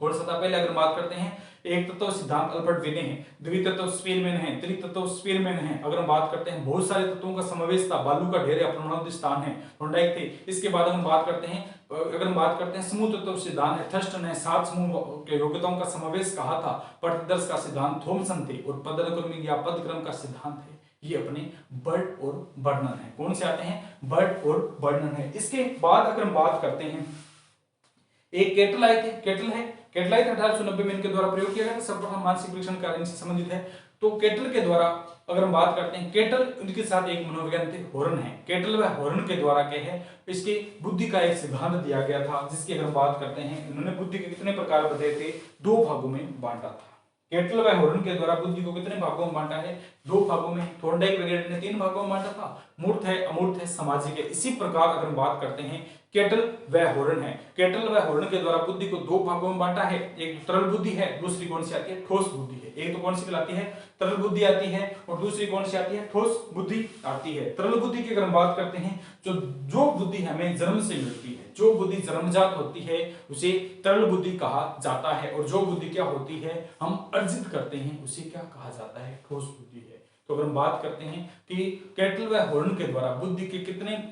कौन सा था, पहले अगर बात करते हैं एक तत्व सिद्धांत अल्बर्ट विने है, द्वितत्व स्पीरमैन है, त्रितत्व स्पीरमैन है। अगर हम बात करते हैं बहुत सारे तत्वों का समावेश था, बालू का ढेर अपरमाणु स्थान है, थोर्नडाइक थे। इसके बाद हम बात करते हैं, अगर हम बात करते हैं समूह तत्व सिद्धांत है, थर्स्टन है, 7 समूह के योग्यताओं का समावेश कहा था। प्रतिदर्श का सिद्धांत थॉमसन थे और पदानुक्रमिक या पदक्रम का सिद्धांत है ये अपने बर्ट और बर्नर है। कौन से आते हैं, बर्ट और बर्नर है। इसके बाद अगर हम बात करते हैं एक केटल आए थे, केटल आए थे 1890 में, इनके द्वारा प्रयोग किया गया था, सर्वप्रथम मानसिक परीक्षण कार्य से संबंधित है। तो केटल के द्वारा अगर हम बात करते हैं, केटल उनके साथ एक मनोविज्ञान थे हॉर्न है, केटल व हॉर्न के द्वारा क्या है इसके बुद्धि का एक सिद्धांत दिया गया था, जिसकी अगर हम बात करते हैं इन्होंने बुद्धि के कितने प्रकार बताए थे, 2 भागों में बांटा था। केटल व हॉर्न के द्वारा बुद्धि को कितने भागों में बांटा है, 2 भागों में। थॉर्नडाइक वगैरह ने 3 भागों में बांटा था, मूर्त है, अमूर्त है, सामाजिक है। इसी प्रकार अगर हम बात करते हैं केटल व हॉर्न है, केटल व हॉर्न के द्वारा बुद्धि को 2 भागों में बांटा है, एक तरल बुद्धि है, दूसरी कौन सी आती है, ठोस बुद्धि है। एक तो कौन सी कहलाती है, तरल बुद्धि आती है, और दूसरी कौन सी आती है, ठोस बुद्धि आती है। तरल बुद्धि की अगर हम बात करते हैं, जो बुद्धि हमें जन्म से मिलती है, जो बुद्धि जन्मजात होती है उसे तरल बुद्धि कहा जाता है, और जो बुद्धि क्या होती है हम अर्जित करते हैं उसे क्या कहा जाता है, ठोस बुद्धि है। तो अगर हम बात करते हैं कि केटल व हॉर्न के द्वारा बुद्धि के कितने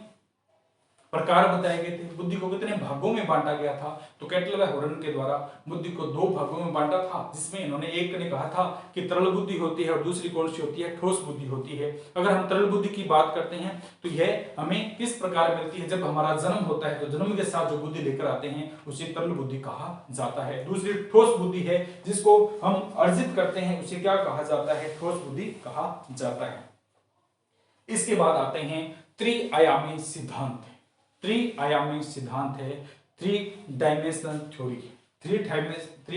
प्रकार बताए गए थे, बुद्धि को कितने भागों में बांटा गया था। तो कैटल व हॉर्न के द्वारा बुद्धि को 2 भागों में बांटा था, जिसमें इन्होंने एक ने कहा था कि तरल बुद्धि होती है और दूसरी कौन सी होती है, ठोस बुद्धि होती है। अगर हम तरल बुद्धि की बात करते हैं तो यह हमें किस प्रकार मिलती है, जब हमारा जन्म होता है तो जन्म के साथ जो बुद्धि लेकर आते हैं उसे तरल बुद्धि कहा जाता है। दूसरी ठोस बुद्धि है जिसको हम अर्जित करते हैं, उसे क्या कहा जाता है, ठोस बुद्धि कहा जाता है। इसके बाद आते हैं त्रिआयामी सिद्धांत। त्रिआयामी सिद्धांत है, 3 डायमेंशनल थ्योरी। 3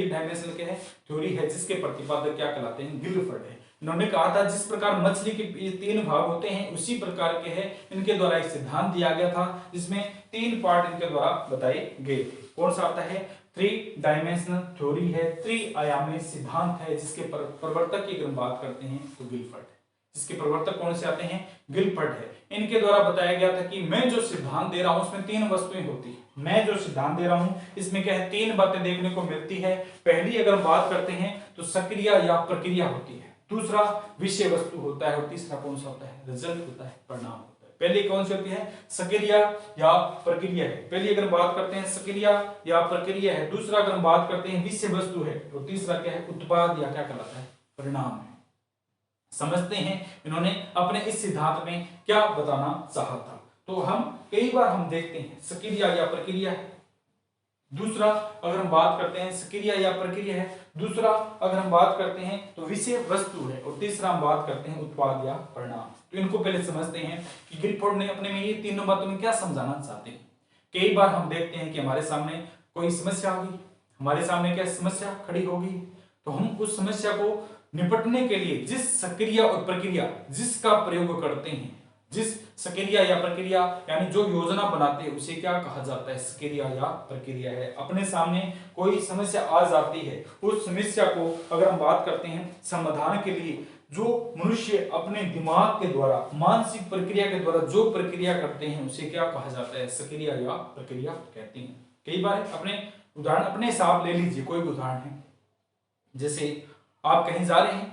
डायमेंशनल क्या है, थ्योरी है, जिसके प्रतिपादक क्या कहलाते हैं, गिलफर्ड है। इन्होंने कहा था जिस प्रकार मछली के 3 भाग होते हैं उसी प्रकार के हैं, इनके द्वारा एक सिद्धांत दिया गया था जिसमें 3 पार्ट इनके द्वारा बताए गए थे। कौन सा आता है, 3 डायमेंशनल थ्योरी है, त्रिआयामी सिद्धांत है, जिसके प्रवर्तक की अगर बात करते हैं तो गिलफर्ड है। जिसके प्रवर्तक कौन से आते हैं, गिलफर्ड है। इनके द्वारा बताया गया था कि मैं जो सिद्धांत दे रहा हूं उसमें 3 वस्तुएं होती है। मैं जो सिद्धांत दे रहा हूं इसमें क्या है, 3 बातें देखने को मिलती है। पहली अगर बात करते हैं तो सक्रिया या प्रक्रिया होती है, दूसरा विषय वस्तु होता है और तीसरा कौन सा होता है, रिजल्ट होता है, परिणाम होता है। पहली कौन सी होती है, सक्रिया या प्रक्रिया है। पहली अगर बात करते हैं सक्रिया या प्रक्रिया है, दूसरा अगर हम बात करते हैं विषय वस्तु है, और तीसरा क्या है, उत्पाद या क्या कहलाता है, परिणाम है। समझते हैं इन्होंने अपने इस सिद्धांत में क्या बताना चाहा था। तो हम कई बार हम देखते हैं सक्रिया या प्रक्रिया है, दूसरा अगर हम बात करते हैं सक्रिया या प्रक्रिया है, दूसरा अगर हम बात करते हैं तो विषय वस्तु है, और तीसरा हम बात करते हैं उत्पाद या परिणाम। तो इनको पहले समझते हैं कि गिलफोर्ड ने अपने में ये तीनों बातों में क्या समझाना चाहते हैं। कई बार हम देखते हैं कि हमारे सामने कोई समस्या आ गई, हमारे सामने क्या समस्या खड़ी होगी, तो हम उस समस्या को निपटने के लिए जिस सक्रिया और प्रक्रिया जिसका प्रयोग करते हैं, जिस सक्रिया या प्रक्रिया यानी जो योजना बनाते हैं उसे क्या कहा जाता है, सक्रिया या प्रक्रिया है। अपने सामने कोई समस्या आ जाती है, उस समस्या को अगर हम बात करते हैं समाधान के लिए जो मनुष्य अपने दिमाग के द्वारा मानसिक प्रक्रिया के द्वारा जो प्रक्रिया करते हैं उसे क्या कहा जाता है, सक्रिया या प्रक्रिया कहते हैं। कई बार अपने उदाहरण अपने हिसाब ले लीजिए, कोई भी उदाहरण है, जैसे आप कहीं जा रहे हैं,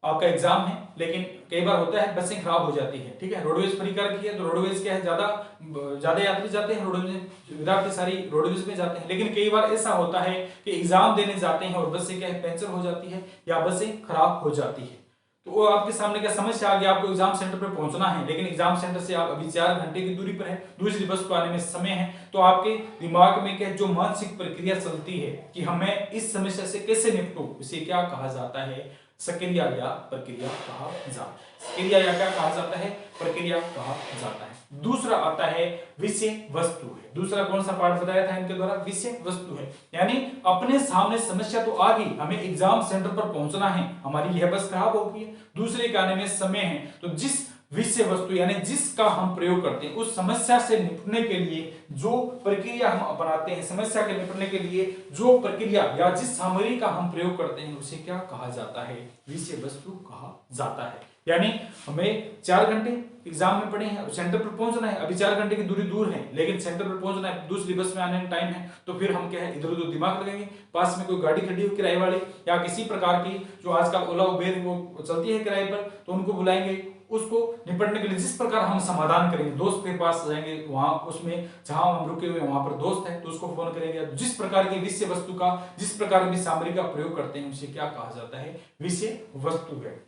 आपका एग्जाम है, लेकिन कई बार होता है बसें खराब हो जाती है, ठीक है, रोडवेज फ्री कर रखी है, तो रोडवेज क्या है, ज्यादा यात्री जाते हैं रोडवेज, विद्यार्थी सारी रोडवेज में जाते हैं। लेकिन कई बार ऐसा होता है कि एग्जाम देने जाते हैं और बसें क्या है, पंचर हो जाती है या बसें खराब हो जाती है। तो वो आपके सामने क्या समस्या आ गया, आपको एग्जाम सेंटर पर पहुंचना है, लेकिन एग्जाम सेंटर से आप अभी 4 घंटे की दूरी पर है, दूसरी बस को आने में समय है। तो आपके दिमाग में क्या जो मानसिक प्रक्रिया चलती है कि हमें इस समस्या से कैसे निपटूं, इसे क्या कहा जाता है, सक्रिया या प्रक्रिया कहा जाता है। सक्रिया या क्या कहा जाता है, प्रक्रिया कहा जाता है। दूसरा आता है विषय वस्तु है। दूसरा कौन सा पार्ट बताया था इनके द्वारा, विषय वस्तु है, यानी अपने सामने समस्या तो आ गई, हमें एग्जाम सेंटर पर पहुंचना है, हमारी यह बस खराब हो गई है, दूसरे के आने में समय है, तो जिस विषय वस्तु यानी जिसका हम प्रयोग करते हैं उस समस्या से निपटने के लिए जो प्रक्रिया हम अपनाते हैं, समस्या के निपटने के लिए जो प्रक्रिया या जिस सामग्री का हम प्रयोग करते हैं उसे क्या कहा जाता है, विषय वस्तु कहा जाता है। यानी हमें 4 घंटे एग्जाम में पड़े हैं, सेंटर पर पहुंचना है, अभी 4 घंटे की दूरी दूर है, लेकिन सेंटर पर पहुंचना है, दूसरी बस में आने में टाइम है, तो फिर हम क्या है, इधर उधर दिमाग लगाएंगे, पास में कोई गाड़ी खड़ी हो किराए वाली या किसी प्रकार की जो आजकल ओला उबेर वो चलती है किराए पर, तो उनको बुलाएंगे, उसको निपटने के लिए जिस प्रकार हम समाधान करेंगे, दोस्त के पास जाएंगे, वहां उसमें जहां हम रुके हुए वहां पर दोस्त है तो उसको फोन करेंगे, जिस प्रकार की विषय वस्तु का जिस प्रकार की सामग्री का प्रयोग करते हैं उसे क्या कहा जाता है, विषय वस्तु है।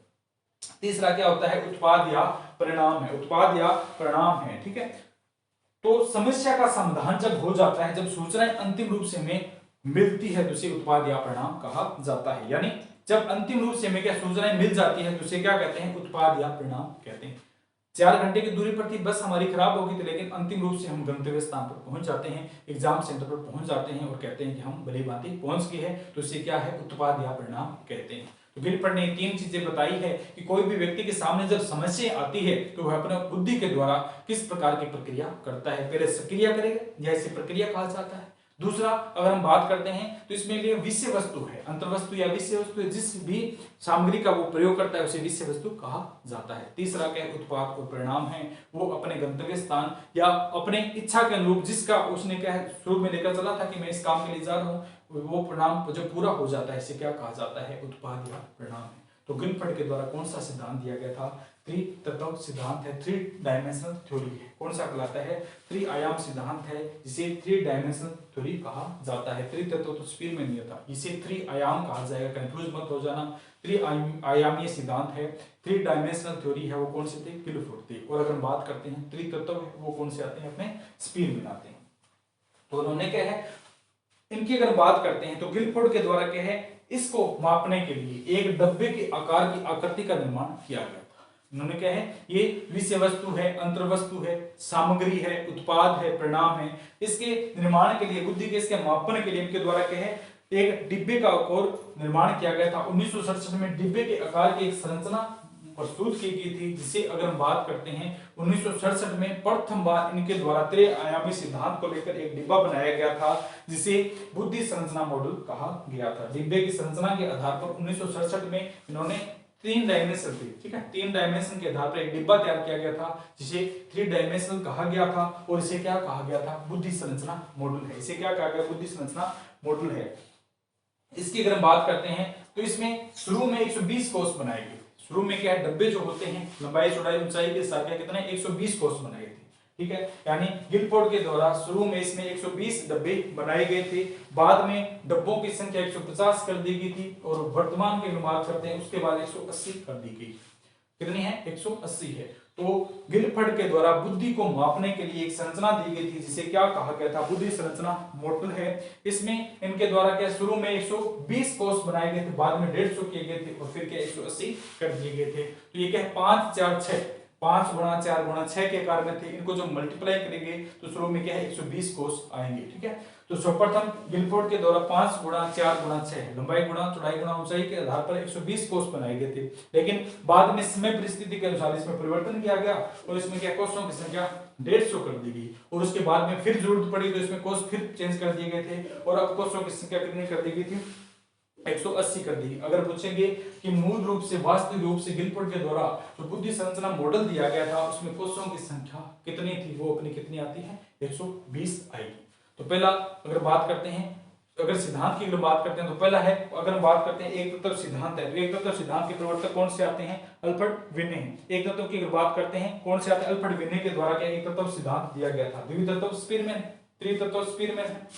तीसरा क्या होता है, उत्पाद या परिणाम है, उत्पाद या परिणाम है, ठीक है। तो समस्या का समाधान जब हो जाता है, जब सूचनाएं अंतिम रूप से हमें मिलती है तो उसे उत्पाद या परिणाम कहा जाता है। यानी जब अंतिम रूप से हमें क्या सूचनाएं मिल जाती है तो उसे क्या कहते हैं, उत्पाद या परिणाम कहते हैं। 4 घंटे की दूरी पर थी बस हमारी खराब होगी थी, लेकिन अंतिम रूप से हम गंतव्य स्थान पर पहुंच जाते हैं, एग्जाम सेंटर पर पहुंच जाते हैं और कहते हैं कि हम भली भांति पहुंच गए हैं, तो इसे क्या है, उत्पाद या परिणाम कहते हैं। तो गिलफर्ड ने 3 चीजें बताई है कि कोई भी व्यक्ति के सामने जब समस्या आती है तो वह अपने बुद्धि के द्वारा किस प्रकार की प्रक्रिया करता है, पहले सक्रिया करेगा, यह इसे प्रक्रिया कहा जाता है। दूसरा अगर हम बात करते हैं तो इसमें लिए विषय वस्तु है, अंतर्वस्तु या विषय वस्तु है, जिस भी सामग्री का वो प्रयोग करता है उसे विषय वस्तु कहा जाता है। तीसरा क्या है, उत्पाद और परिणाम है, वो अपने गंतव्य स्थान या अपने इच्छा के अनुरूप जिसका उसने क्या है शुरू में लेकर चला था कि मैं इस काम के लिए जा रहा हूँ, वो परिणाम जब पूरा हो जाता है इसे क्या कहा जाता है, उत्पाद या परिणाम है। तो गिलफर्ड के द्वारा कौन सा सिद्धांत दिया गया था? त्रितत्व सिद्धांत है, 3 डायमेंशनल थ्योरी है। कौन सा कहलाता है? त्रिआयाम सिद्धांत है, जिसे 3 डायमेंशनल थ्योरी कहा जाता है। त्रितत्व तो स्पीड में नहीं था, इसे त्रिआयाम कहा जाएगा, कंफ्यूज मत हो जाना। त्रिआयामीय सिद्धांत है, 3 डायमेंशनल थ्योरी है, वो कौन से थे? गिलफोर्ड थे। और अगर बात करते हैं त्रितत्व वो कौन से आते हैं? अपने स्पीड में आते हैं। तो उन्होंने क्या है, इनकी अगर बात करते हैं तो गिलफोर्ड के द्वारा क्या है, इसको मापने के लिए एक डब्बे के आकार की आकृति का निर्माण किया गया था। इन्होंने क्या है, ये विषय वस्तु है, अंतर्वस्तु है, सामग्री है, उत्पाद है, परिणाम है, इसके निर्माण के लिए, बुद्धि के इसके मापन के लिए इनके द्वारा क्या है, एक डिब्बे का और निर्माण किया गया था। 1967 में डिब्बे के आकार की एक संरचना प्रस्तुत की गई थी, जिसे अगर हम बात करते हैं 1967 में प्रथम बार इनके द्वारा त्रिआयामी सिद्धांत को लेकर एक डिब्बा बनाया गया था, जिसे बुद्धि संरचना मॉडल कहा गया था। डिब्बे की संरचना के आधार पर 1967 में इन्होंने 3 डायमेंशन थे, ठीक है, 3 डायमेंशन के आधार पर एक डिब्बा तैयार किया गया था, जिसे 3 डायमेंशनल कहा गया था। और इसे क्या कहा गया था? बुद्धि संरचना मॉडल है। इसे क्या कहा गया? बुद्धि संरचना मॉडल है। इसकी अगर हम बात करते हैं तो इसमें शुरू में 120 कोष बनाए गए। शुरू में क्या है, डब्बे जो होते हैं लंबाई चौड़ाई ऊंचाई के साथ कितने 120 कोष बनाए थे, ठीक है, यानी गिलफोर्ड के द्वारा शुरू में इसमें 120 डब्बे बनाए गए थे। बाद में डब्बों की संख्या 150 कर दी गई थी, और वर्तमान की बात करते हैं उसके बाद 180 कर दी गई। कितनी है? 180 है। तो गिलफोर्ड के द्वारा बुद्धि को मापने के लिए एक संरचना दी गई थी, जिसे क्या कहा गया था? बुद्धि संरचना मॉडल है। इसमें इनके द्वारा क्या शुरू में 120 कोष बनाए गए थे, बाद में 150 किए गए थे, और फिर क्या 180 कर दिए गए थे। तो ये क्या है, 5 4 6 5 गुणा 4 गुणा 6 के आकार में थे। इनको जो मल्टीप्लाई करेंगे तो शुरू में क्या है 120 कोष आएंगे, ठीक है। तो सर्वप्रथम गिलफोर्ड के द्वारा 5 गुणा 4 गुणा 6 लंबाई गुणा चौड़ाई गुणा ऊंचाई के आधार पर 120 कोष बनाए गए थे, लेकिन बाद में समय परिस्थिति के अनुसार इसमें परिवर्तन किया गया और इसमें क्या कोषों की संख्या 150 कर दी गई, और उसके बाद में फिर जरूरत पड़ी तो इसमें कोष फिर चेंज कर दिए गए थे, और अब कोषों की संख्या कितनी कर दी गई थी? 180 कर दी। अगर पूछेंगे कि मूल रूप से वास्तविक रूप से गिलफोर्ड के द्वारा जो बुद्धि संरचना मॉडल दिया गया था उसमें कोषों की संख्या कितनी थी, वो अपनी कितनी आती है? 120 आएगी। तो पहला अगर बात करते हैं, अगर सिद्धांत की अगर बात करते हैं तो पहला है, अगर हम बात करते हैं एक तत्व सिद्धांत है, तो एक तत्व सिद्धांत के प्रवर्तक कौन से आते हैं? अल्फ्रेड विने हैं। एक तत्व की अगर बात करते हैं कौन से आते हैं? अल्फ्रेड विने के द्वारा क्या एक तत्व सिद्धांत दिया गया था। द्वितीय तत्व स्पीरमैन, त्रितत्व स्पीरमैन है।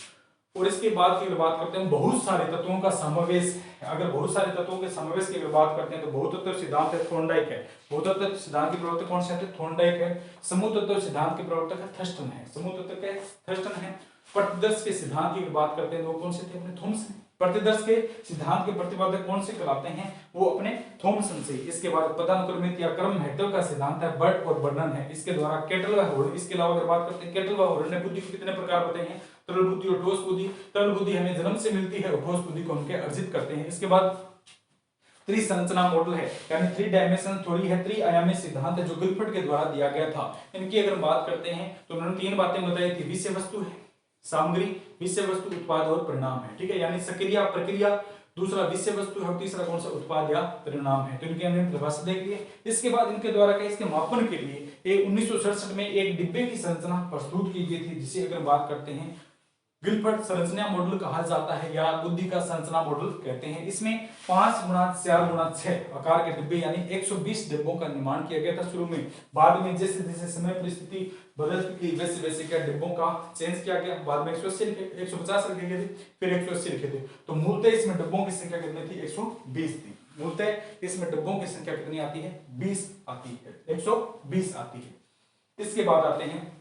और इसके बाद की अगर बात करते हैं बहुत सारे तत्वों का समावेश है। अगर बहुत सारे तत्वों के समावेश की अगर बात करते हैं तो बहुतत्व सिद्धांत है, थॉर्नडाइक है। बहुतत्व सिद्धांत के प्रवर्तक कौन से हैं? थॉर्नडाइक है। समूह तत्व सिद्धांत के प्रवर्तक है थर्स्टन है। समूह तत्व क्या है? थर्स्टन है। प्रतिदर्श के सिद्धांत की बात करते हैं तो कौन से थे? अपने थॉमसन। प्रतिदर्श के सिद्धांत के प्रतिपादक कौन से कहलाते हैं? वो अपने थॉमसन से। इसके बाद पदानुक्रमित या क्रम हेतु का सिद्धांत है बर्ट और बर्नन है। इसके द्वारा केटल व हॉर्न। इसके अलावा अगर बात करते हैं केटल व हॉर्न ने बुद्धि के कितने प्रकार बताए हैं? तरल बुद्धि और ठोस बुद्धि। तरल बुद्धि हमें जन्म से मिलती है और ठोस बुद्धि को हम अर्जित करते हैं। इसके बाद त्रिसंरचना मॉडल है, यानी 3 डायमेंशनल थ्योरी है, त्रिआयामी सिद्धांत है जो गिलफोर्ड के द्वारा दिया गया था। इनकी अगर बात करते हैं तो उन्होंने 3 बातें बताई थी। विषय वस्तु है, सामग्री, विषय वस्तु, उत्पाद और परिणाम है, ठीक है, यानी सक्रिया प्रक्रिया, दूसरा विषय वस्तु है और तीसरा कौन सा? उत्पाद या परिणाम है। तो इनके हमने परिभाषा देख ली है। इसके बाद इनके द्वारा क्या इसके मापन के लिए 1967 में एक डिब्बे की संरचना प्रस्तुत की गई थी, जिसे अगर बात करते हैं गिलफोर्ड संरचना मॉडल कहा जाता है या बुद्धि का संरचना मॉडल कहते हैं। इसमें 5 गुणा 4 गुणा 6 आकार के डिब्बे यानी 120 डिब्बों का निर्माण किया गया था शुरू में। बाद में जैसे जैसे समय परिस्थिति बदलती गई वैसे वैसे क्या डिब्बों का चेंज किया गया। बाद में 150 रखे गए थे, फिर 180 रखे थे। तो मूलतः इसमें डिब्बों की संख्या कितनी थी? 120 थी। मूलतः इसमें डिब्बों की संख्या कितनी आती है? 20 आती है, 120 आती है। इसके बाद आते हैं,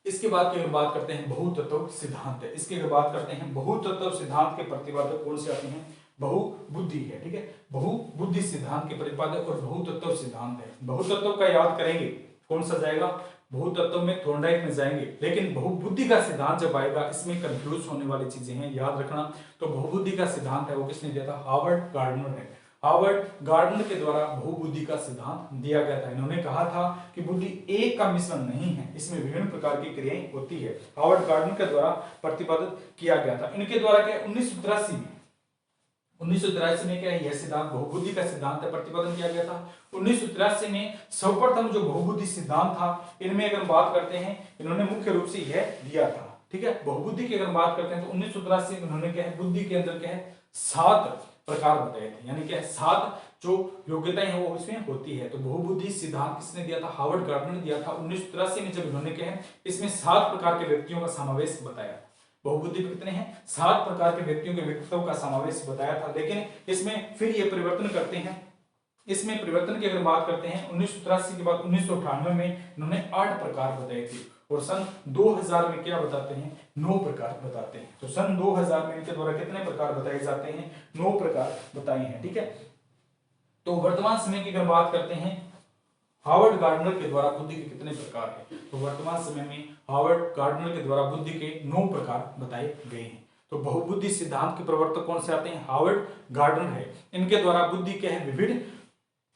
इसके बाद की बात करते हैं बहुतत्व सिद्धांत है। इसकी अगर बात करते हैं बहुतत्व सिद्धांत के प्रतिपादक कौन से आते हैं? बहुबुद्धि है, ठीक है, बहुबुद्धि सिद्धांत के प्रतिपादक और बहुतत्व सिद्धांत है। बहुतत्व का याद करेंगे कौन सा जाएगा? बहुतत्व में थॉर्नडाइक में जाएंगे, लेकिन बहुबुद्धि का सिद्धांत जब आएगा इसमें कंफ्यूज होने वाली चीजें हैं, याद रखना। तो बहुबुद्धि का सिद्धांत है वो किसने दिया था? हार्वर्ड गार्डनर है। हार्वर्ड गार्डनर के द्वारा बहुबुद्धि का सिद्धांत दिया गया था। इन्होंने कहा था कि बुद्धि एक का मिश्रण नहीं है, इसमें विभिन्न प्रकार की क्रियाएं होती है। हार्वर्ड गार्डनर के द्वारा प्रतिपादित किया गया था। इनके द्वारा क्या 1983 में क्या है यह सिद्धांत बहुबुद्धि का सिद्धांत है प्रतिपादन किया गया था। 1983 में सर्वप्रथम जो बहुबुद्धि सिद्धांत था, इनमें अगर बात करते हैं इन्होंने मुख्य रूप से यह दिया था, ठीक है। बहुबुद्धि की अगर बात करते हैं तो 1983 में उन्होंने क्या है बुद्धि के अंदर क्या है 7 प्रकार बताए थे, यानी कि 7 जो योग्यताएं हैं वो इसमें होती है। तो बहुबुद्धि सिद्धांत किसने दिया था? हार्वर्ड गार्डनर ने दिया था 1983 में, जब इन्होंने क्या है इसमें 7 प्रकार के व्यक्तियों का समावेश बताया। बहुबुद्धि में कितने हैं? 7 प्रकार के व्यक्तियों के व्यक्तित्व का समावेश बताया था। लेकिन इसमें फिर ये परिवर्तन करते हैं। इसमें परिवर्तन की अगर बात करते हैं 1983 के बाद 1998 में इन्होंने 8 प्रकार बताए थे और सन 2000 में क्या बताते हैं? 9 प्रकार बताते हैं। तो सन 2000 में इनके द्वारा कितने प्रकार बताए जाते हैं? 9 प्रकार बताए हैं। ठीक है, तो वर्तमान समय की अगर बात करते हैं हार्वर्ड गार्डनर के द्वारा बुद्धि के कितने प्रकार हैं? तो वर्तमान समय में हार्वर्ड गार्डनर के द्वारा बुद्धि के 9 प्रकार बताए गए हैं। तो बहुबुद्धि सिद्धांत के प्रवर्तक कौन से आते हैं? हार्वर्ड गार्डनर है। इनके द्वारा बुद्धि के विभिन्न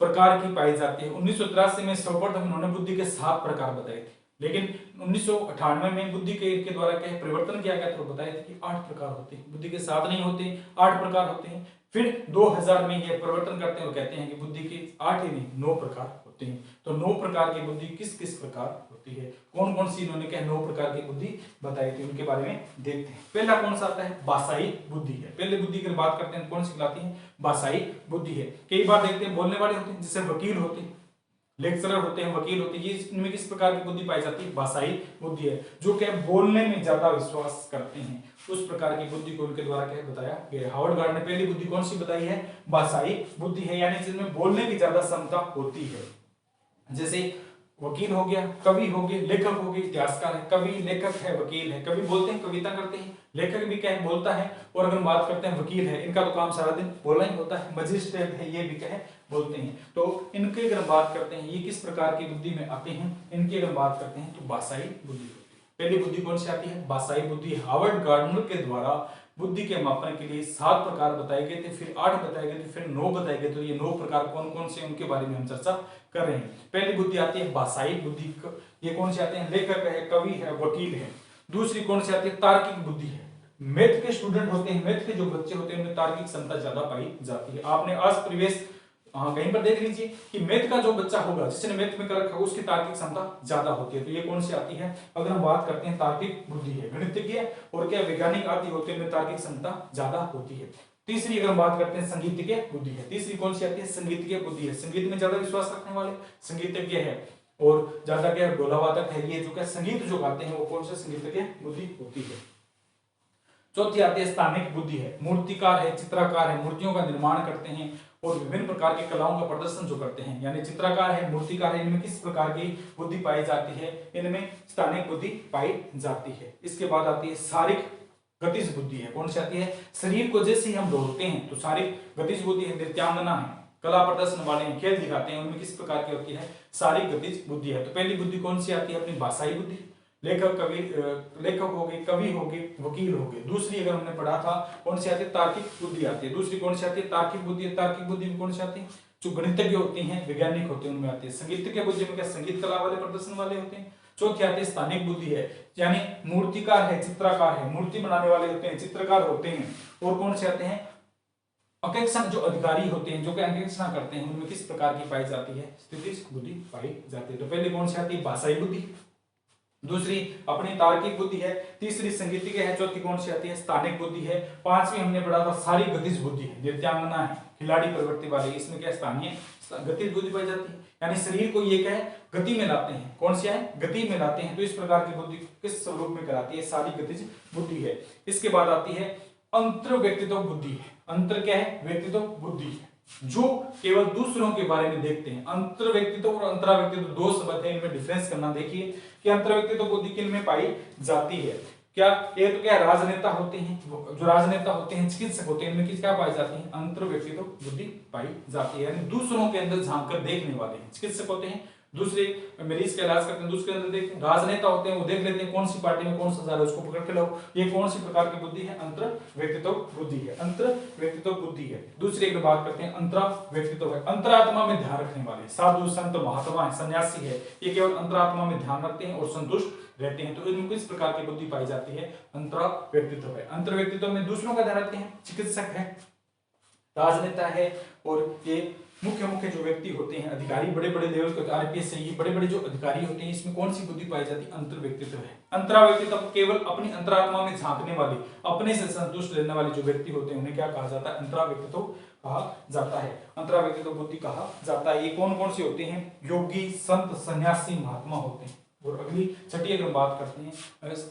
प्रकार की पाई जाती है। 1983 में सर्वप्रथम उन्होंने बुद्धि के 7 प्रकार बताए थे, लेकिन 1998 में बुद्धि के द्वारा क्या परिवर्तन किया गया तो बताया था कि 8 प्रकार होते हैं। बुद्धि के 7 नहीं होते, 8 प्रकार होते हैं। फिर 2000 में ये परिवर्तन करते हैं और कहते हैं कि बुद्धि के 8 ही नहीं 9 प्रकार होते हैं। तो 9 प्रकार की बुद्धि किस किस प्रकार होती है, कौन कौन सी इन्होंने क्या 9 प्रकार की बुद्धि बताई थी, उनके बारे में देखते हैं। पहला कौन सा आता है? भाषाई बुद्धि है। पहले बुद्धि की बात करते हैं कौन सी कहलाती है? भाषाई बुद्धि है। कई बार देखते हैं बोलने वाले होते हैं, जैसे वकील होते हैं, लेक्चरर होते हैं, वकील होते हैं, ये इनमें किस प्रकार की बुद्धि पाई जाती है? भाषाई बुद्धि है। जो क्या बोलने में ज्यादा विश्वास करते हैं, उस प्रकार की बुद्धि को उनके द्वारा क्या बताया गया। हार्वर्ड गार्डनर ने पहली बुद्धि कौन सी बताई है? भाषाई बुद्धि है, यानी जिनमें बोलने की ज्यादा क्षमता होती है। जैसे वकील हो गया, कवि हो गए, लेखक हो गए, इतिहासकार है। कवि, लेखक है, वकील है। कवि बोलते हैं, कविता करते हैं। लेखक भी क्या है? बोलता है। और अगर बात करते हैं वकील है, इनका तो काम सारा दिन बोलना ही होता है। मजिस्ट्रेट है, ये भी क्या है? बोलते हैं। तो इनकी अगर बात करते हैं ये किस प्रकार की बुद्धि में आते हैं, इनकी अगर बात करते हैं तो भाषाई बुद्धि होती है। पहली बुद्धि कौन सी आती है? भाषाई बुद्धि। हार्वर्ड गार्डनर के द्वारा बुद्धि के मापन के लिए 7 प्रकार बताए गए थे, फिर 8 बताए गए थे, फिर 9 बताए गए। तो ये 9 प्रकार कौन कौन से उनके बारे में हम चर्चा कर रहे हैं। पहली बुद्धि आती है भाषाई बुद्धि। ये कौन से आते हैं? लेखक है, कवि है, वकील है। दूसरी कौन सी आती है? तार्किक बुद्धि है। मैथ के स्टूडेंट होते हैं, मैथ के जो बच्चे होते हैं उनमें तार्किक क्षमता ज्यादा पाई जाती है। आपने आज परिवेश कहीं पर देख लीजिए कि मैथ का जो बच्चा होगा, जिसने मैथ में कर रखा है, उसकी तार्किक क्षमता ज्यादा होती है। तो ये कौन सी आती है? अगर हम बात करते हैं तार्किक बुद्धि है। गणितज्ञ और क्या वैज्ञानिक आदि होते हैं, तार्किक क्षमता ज्यादा होती है। तीसरी अगर हम बात करते हैं संगीतज्ञ बुद्धि है। तीसरी कौन सी आती है? संगीतज्ञ बुद्धि है। संगीत में ज्यादा विश्वास रखने वाले संगीतज्ञ है। और ज्यादा क्या गोलावादक है, ये जो क्या संगीत जो गाते हैं वो कौन से संगीतज्ञ बुद्धि होती है। चौथी आती है स्थानिक बुद्धि है। मूर्तिकार है, चित्रकार है, मूर्तियों का निर्माण करते हैं और विभिन्न प्रकार की कलाओं का प्रदर्शन जो करते हैं, यानी चित्रकार है, मूर्तिकार है, इनमें किस प्रकार की बुद्धि पाई जाती है? इनमें स्थानिक बुद्धि पाई जाती है। इसके बाद आती है शारीरिक गतिज बुद्धि है। कौन सी आती है? शरीर को जैसे ही हम दौड़ते हैं तो शारीरिक गतिज बुद्धि है। नृत्यांगना है, कला प्रदर्शन वाले हैं, खेल दिखाते हैं, उनमें किस प्रकार की होती है? शारीरिक गतिज बुद्धि है। तो पहली बुद्धि कौन सी आती है? अपनी भाषाई बुद्धि। लेखक, कवि, लेखक हो गए, कवि हो गए, वकील हो गए। दूसरी अगर हमने पढ़ा था कौन सी आती है? तार्किक बुद्धि आती है। दूसरी कौन सी आती है? तार्किक बुद्धि। तार्किक बुद्धि में कौन सी आती है? जो गणितज्ञ होते हैं, वैज्ञानिक होते हैं, उनमें आती है। संगीतज्ञ बुद्धि में क्या संगीत कला वाले, प्रदर्शन वाले होते हैं। चौथी आती है स्थानिक बुद्धि है, यानी मूर्तिकार है, चित्रकार है, मूर्ति बनाने वाले होते हैं, चित्रकार होते हैं। और कौन से आते हैं? अंकेक्षण जो अधिकारी होते हैं, जो कि अंकेक्षण करते हैं, उनमें किस प्रकार की पाई जाती है? स्थितिज बुद्धि पाई जाती है। तो पहले कौन सी आती है? भाषाई बुद्धि। दूसरी अपनी तार्किक बुद्धि है। तीसरी संगीतज्ञ है। चौथी कौन सी आती है? स्थानिक बुद्धि है। पांचवी हमने पढ़ा था शारीरिक गतिज बुद्धि है। नृत्यांगना है, खिलाड़ी प्रवृत्ति वाले, इसमें क्या स्थानीय गतिज बुद्धि पाई जाती है, यानी शरीर को ये क्या है? गति में लाते हैं। कौन सी है? गति में लाते हैं। तो इस प्रकार की बुद्धि किस स्वरूप में कराती है? शारीरिक गतिज बुद्धि है। इसके बाद आती है अंतर व्यक्तित्व बुद्धि है। अंतर क्या है? व्यक्तित्व बुद्धि है, जो केवल दूसरों के बारे में देखते हैं। अंतर व्यक्तित्व और अंतरा व्यक्तित्व दो शब्द है, इनमें डिफरेंस करना। देखिए कि अंतर व्यक्तित्व बुद्धि किन में पाई जाती है। क्या ये तो क्या राजनेता होते हैं, जो राजनेता होते हैं, चिकित्सक होते हैं, इनमें क्या पाई जाती है? अंतर व्यक्तित्व बुद्धि पाई जाती है, यानी दूसरों के अंदर झांक कर देखने वाले हैं। चिकित्सक होते हैं, दूसरे मरीज का इलाज करते हैं, दूसरे अंदर देखते हैं। राजनेता होते हैं, वो देख लेते हैं कौन सी पार्टी में कौन सा जा रहा है, उसको पकड़ के लाओ। ये कौन सी प्रकार की बुद्धि है? अंतर व्यक्तित्व बुद्धि है। अंतर व्यक्तित्व बुद्धि है। दूसरी एक बात करते हैं अंतरा व्यक्तित्व है। अंतरात्मा में ध्यान रखने वाले साधु, संत, महात्मा है, सन्यासी है, ये केवल अंतरात्मा में ध्यान रखते हैं और संतुष्ट रहते हैं। तो इनमें किस प्रकार की बुद्धि पाई जाती है? अंतरा व्यक्तित्व है। अंतर व्यक्तित्व में दूसरों का ध्यान रखते हैं। चिकित्सक है, राजनेता है और ये मुख्य मुख्य जो व्यक्ति होते हैं, अधिकारी, बड़े बड़े लेवल के आरपीएस से ये बड़े बड़े जो अधिकारी होते हैं, इसमें कौन सी बुद्धि पाई जाती है? अंतर व्यक्तित्व है। अंतरा व्यक्तित्व केवल अपनी अंतरात्मा में झांकने वाले, अपने से संतुष्ट रहने वाले जो व्यक्ति होते हैं उन्हें क्या कहा जाता है? अंतरा व्यक्तित्व कहा जाता है। अंतरा व्यक्तित्व बुद्धि कहा जाता है। ये कौन कौन से होते हैं? योगी, संत, सन्यासी, महात्मा होते हैं। और अगली छठी अगर बात करते हैं,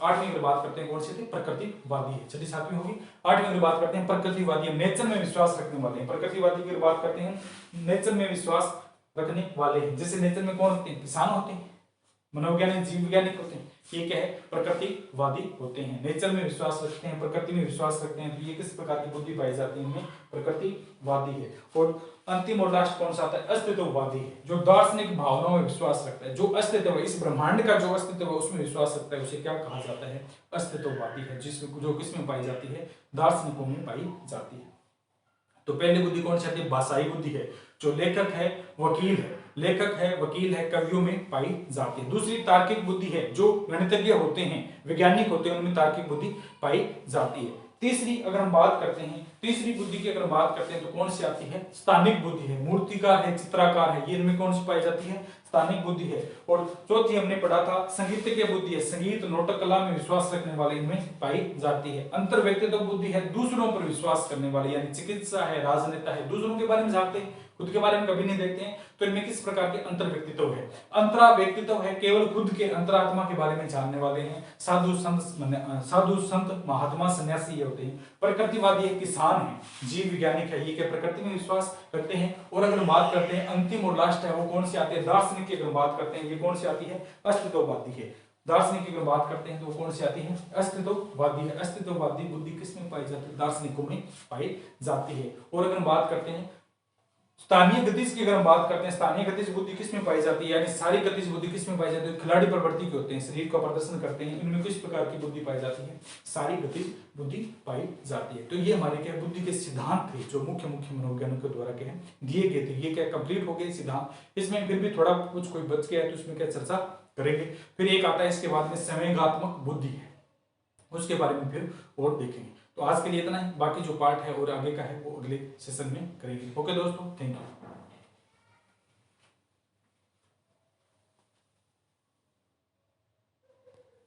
आठवीं अगर बात करते हैं, कौन सी थी? प्रकृतिवादी है। छठी सातवीं होगी। आठवीं अगर बात करते हैं प्रकृतिवादी, नेचर में विश्वास रखने वाले हैं। प्रकृतिवादी की अगर बात करते हैं, नेचर में विश्वास रखने वाले हैं। जैसे नेचर में कौन होते हैं? किसान होते हैं, मनोवैज्ञानिक, जीव वैज्ञानिक होते हैं। ये क्या है? प्रकृतिवादी होते हैं, नेचर में विश्वास रखते हैं, प्रकृति में विश्वास रखते हैं। तो ये किस प्रकार की बुद्धि पाई जाती है? इनमें प्रकृतिवादी है। और अंतिम और लास्ट कौन सा आता है? अस्तित्ववादी है, जो दार्शनिक भावनाओं में विश्वास रखता है, जो अस्तित्व है, इस ब्रह्मांड का जो अस्तित्व है उसमें विश्वास रखता है, उसे क्या कहा जाता है? अस्तित्ववादी है। जो किसमें पाई जाती है? दार्शनिकों में पाई जाती है। तो पहली बुद्धि कौन सी आती है? भाषाई बुद्धि है, जो लेखक है, वकील है, लेखक है, वकील है, कवियों में पाई जाती है। दूसरी तार्किक बुद्धि है, जो गणितज्ञ होते हैं, वैज्ञानिक होते हैं, उनमें तार्किक बुद्धि पाई जाती है। तीसरी अगर हम बात करते हैं, तीसरी बुद्धि की अगर बात करते हैं तो कौन सी आती है? स्थानिक बुद्धि है, मूर्तिकार है, चित्रकार है, ये इनमें कौन सी पाई जाती है? स्थानिक बुद्धि है। और चौथी हमने पढ़ा था संगीतज्ञ बुद्धि है, संगीत, नाटक कला में विश्वास रखने वाले इनमें पाई जाती है। अंतर व्यक्तित्व बुद्धि है, दूसरों पर विश्वास करने वाले, यानी चिकित्सा है, राजनेता है, दूसरों के बारे में झांकते हैं, खुद के बारे में कभी नहीं देखते हैं। तो इनमें किस प्रकार के अंतर व्यक्तित्व है? अंतरा व्यक्तित्व है, केवल खुद के अंतरात्मा के बारे में जानने वाले हैं। साधु संत, महात्मा, सन्यासी ये होते हैं। प्रकृतिवादी है, किसान है, जीव वैज्ञानिक है, ये क्या प्रकृति में विश्वास रखते हैं। और अगर बात करते हैं अंतिम और लास्ट है, वो कौन सी आती है? दार्शनिक की अगर बात करते हैं, ये कौन सी आती है? अस्तित्ववादी है। दार्शनिक की अगर बात करते हैं तो वो कौन सी आती है? अस्तित्ववादी है। अस्तित्ववादी बुद्धि किसमें पाई जाती है? दार्शनिकों में पाई जाती है। और अगर हम बात करते हैं स्थानीय गतिज की, अगर हम बात करते हैं स्थानीय गतिज बुद्धि किसमें पाई जाती है? यानी सारी गतिज बुद्धि किसमें पाई जाती है? खिलाड़ी प्रवृत्ति के होते हैं, शरीर का प्रदर्शन करते हैं, इनमें किस प्रकार की बुद्धि पाई जाती है? सारी गतिज बुद्धि पाई जाती है। तो ये हमारे क्या बुद्धि के सिद्धांत थे, जो मुख्य मुख्य मनोवैज्ञानिकों के द्वारा क्या दिए गए थे। ये क्या कंप्लीट हो गए सिद्धांत। इसमें फिर भी थोड़ा कुछ कोई बच गया है तो इसमें क्या चर्चा करेंगे। फिर एक आता है इसके बाद में संवेगात्मक बुद्धि है, उसके बारे में फिर और देखेंगे। तो आज के लिए इतना ही, बाकी जो पार्ट है और आगे का है वो अगले सेशन में करेंगे। ओके दोस्तों, थैंक यू।